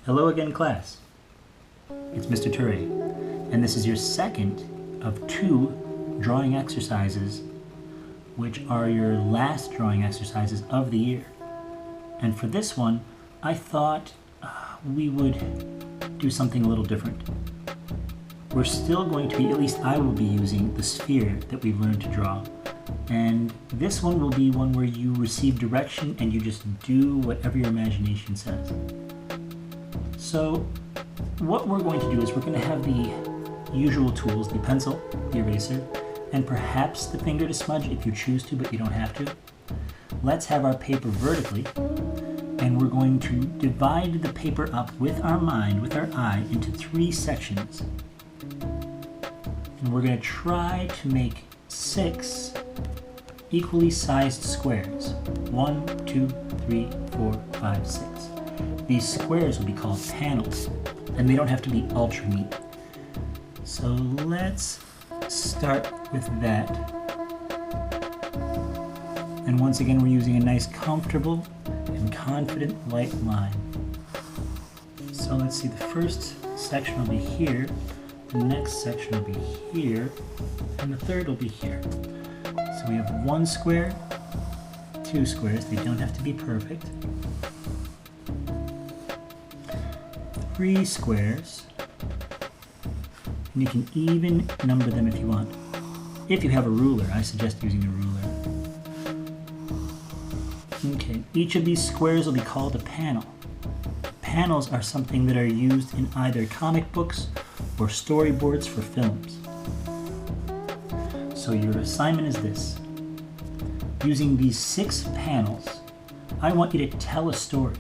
Hello again, class. It's Mr. Ture, and this is your second of 2 drawing exercises, which are your last drawing exercises of the year. And for this one, I thought we would do something a little different. We're still going to be, at least I will be using the sphere that we've learned to draw. And this one will be one where you receive direction and you just do whatever your imagination says. So what we're going to do is we're going to have the usual tools, the pencil, the eraser, and perhaps the finger to smudge if you choose to, but you don't have to. Let's have our paper vertically, and we're going to divide the paper up with our mind, with our eye, into 3 sections. And we're going to try to make 6 equally sized squares. 1, 2, 3, 4, 5, 6. These squares will be called panels, and they don't have to be ultra neat. So let's start with that. And once again, we're using a nice, comfortable and confident white line. So let's see, the first section will be here, the next section will be here, and the third will be here. So we have 1 square, 2 squares, they don't have to be perfect. 3 squares, and you can even number them if you want. If you have a ruler, I suggest using a ruler. Okay, each of these squares will be called a panel. Panels are something that are used in either comic books or storyboards for films. So your assignment is this. Using these 6 panels, I want you to tell a story.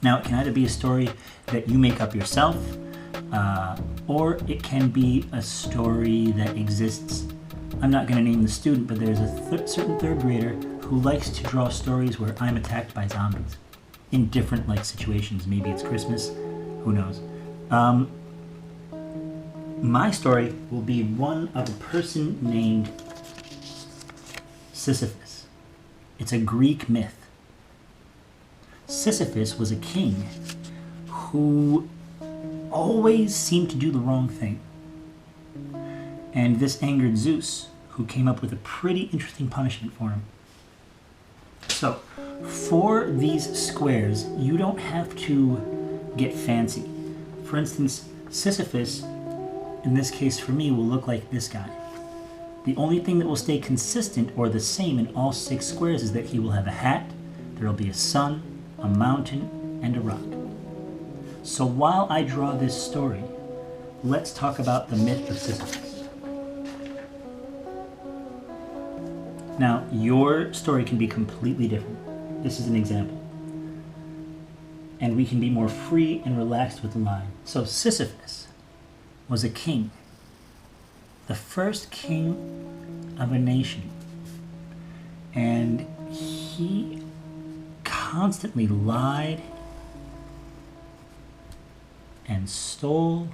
Now, it can either be a story that you make up yourself, or it can be a story that exists. I'm not going to name the student, but there's a certain 3rd grader who likes to draw stories where I'm attacked by zombies in different situations. Maybe it's Christmas, who knows. My story will be one of a person named Sisyphus. It's a Greek myth. Sisyphus was a king who always seemed to do the wrong thing. And this angered Zeus, who came up with a pretty interesting punishment for him. So, for these squares, you don't have to get fancy. For instance, Sisyphus, in this case for me, will look like this guy. The only thing that will stay consistent or the same in all 6 squares is that he will have a hat, there will be a sun, a mountain, and a rock. So while I draw this story, let's talk about the myth of Sisyphus. Now, your story can be completely different. This is an example. And we can be more free and relaxed with the line. So Sisyphus was a king, the first king of a nation. And he constantly lied and stole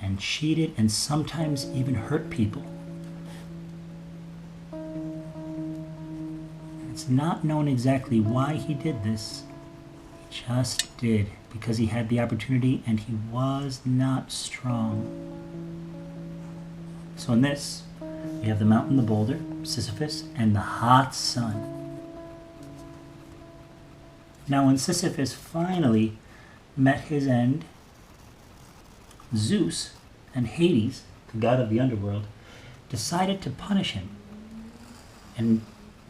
and cheated and sometimes even hurt people. It's not known exactly why he did this. He just did, because he had the opportunity and he was not strong. So in this, we have the mountain, the boulder, Sisyphus, and the hot sun. Now, when Sisyphus finally met his end, Zeus and Hades, the god of the underworld, decided to punish him. And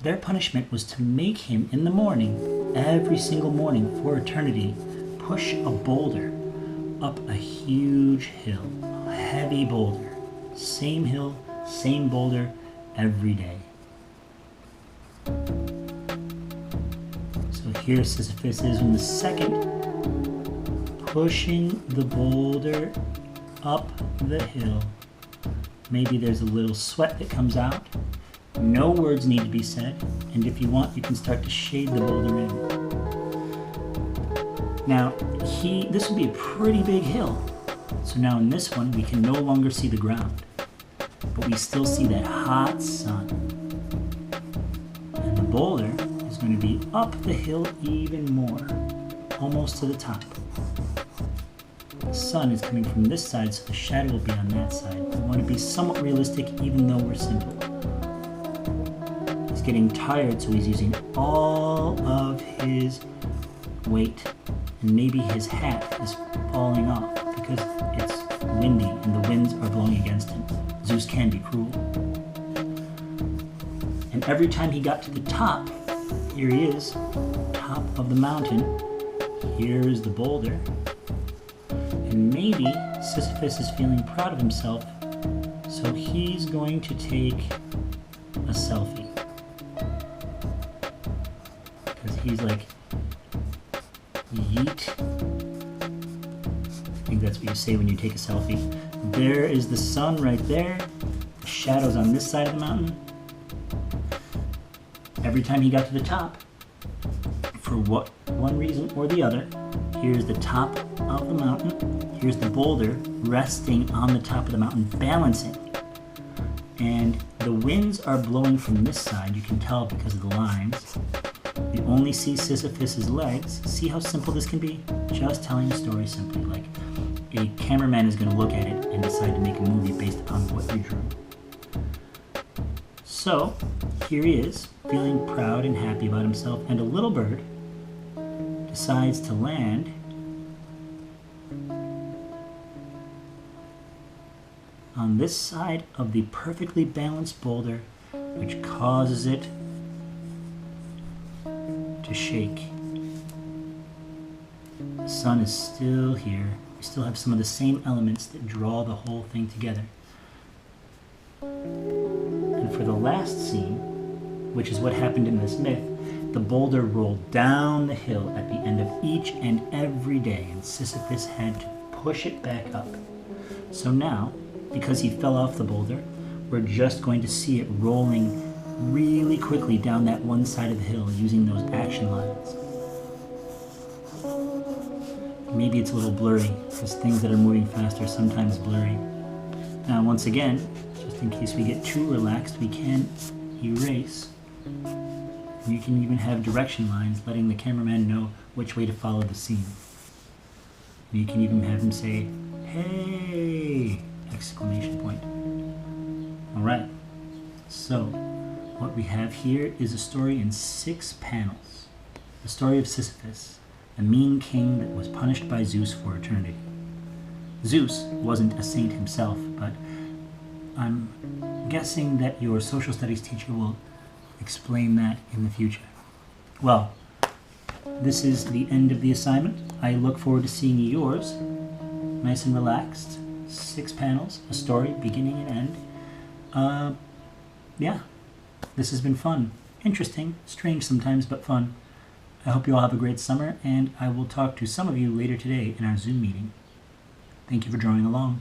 their punishment was to make him, in the morning, every single morning for eternity, push a boulder up a huge hill, a heavy boulder. Same hill, same boulder, every day. So here Sisyphus is in the second, pushing the boulder up the hill. Maybe there's a little sweat that comes out. No words need to be said, and if you want, you can start to shade the boulder in. Now, this would be a pretty big hill. So now in this one, we can no longer see the ground, but we still see that hot sun. And the boulder is going to be up the hill even more, almost to the top. the sun is coming from this side, so the shadow will be on that side. We want to be somewhat realistic, even though we're simple. He's getting tired, so he's using all of his weight, and maybe his hat is falling off because it's windy and the winds are blowing against him. Zeus can be cruel. And every time he got to the top, here he is, top of the mountain. Here is the boulder. And maybe Sisyphus is feeling proud of himself, so he's going to take a selfie. Because he's like, yeet. I think that's what you say when you take a selfie. There is the sun right there. The shadow's on this side of the mountain. Every time he got to the top, for one reason or the other, here's the top of the mountain. Here's the boulder resting on the top of the mountain, balancing. And the winds are blowing from this side. You can tell because of the lines. You only see Sisyphus's legs. See how simple this can be? Just telling a story simply. Like a cameraman is going to look at it and decide to make a movie based upon what you drew. So here he is, feeling proud and happy about himself, and a little bird decides to land on this side of the perfectly balanced boulder, which causes it to shake. The sun is still here. We still have some of the same elements that draw the whole thing together. And for the last scene, which is what happened in this myth, the boulder rolled down the hill at the end of each and every day, and Sisyphus had to push it back up. So now, because he fell off the boulder, we're just going to see it rolling really quickly down that one side of the hill using those action lines. Maybe it's a little blurry, because things that are moving fast are sometimes blurry. Now, once again, just in case we get too relaxed, we can erase. You can even have direction lines letting the cameraman know which way to follow the scene. You can even have him say, "Hey!" exclamation point. Alright, so what we have here is a story in 6 panels. The story of Sisyphus, a mean king that was punished by Zeus for eternity. Zeus wasn't a saint himself, but I'm guessing that your social studies teacher will explain that in the future. Well, this is the end of the assignment. I look forward to seeing yours. Nice and relaxed. 6 panels, a story, beginning and end. Yeah, this has been fun. Interesting, strange sometimes, but fun. I hope you all have a great summer, and I will talk to some of you later today in our Zoom meeting. Thank you for drawing along.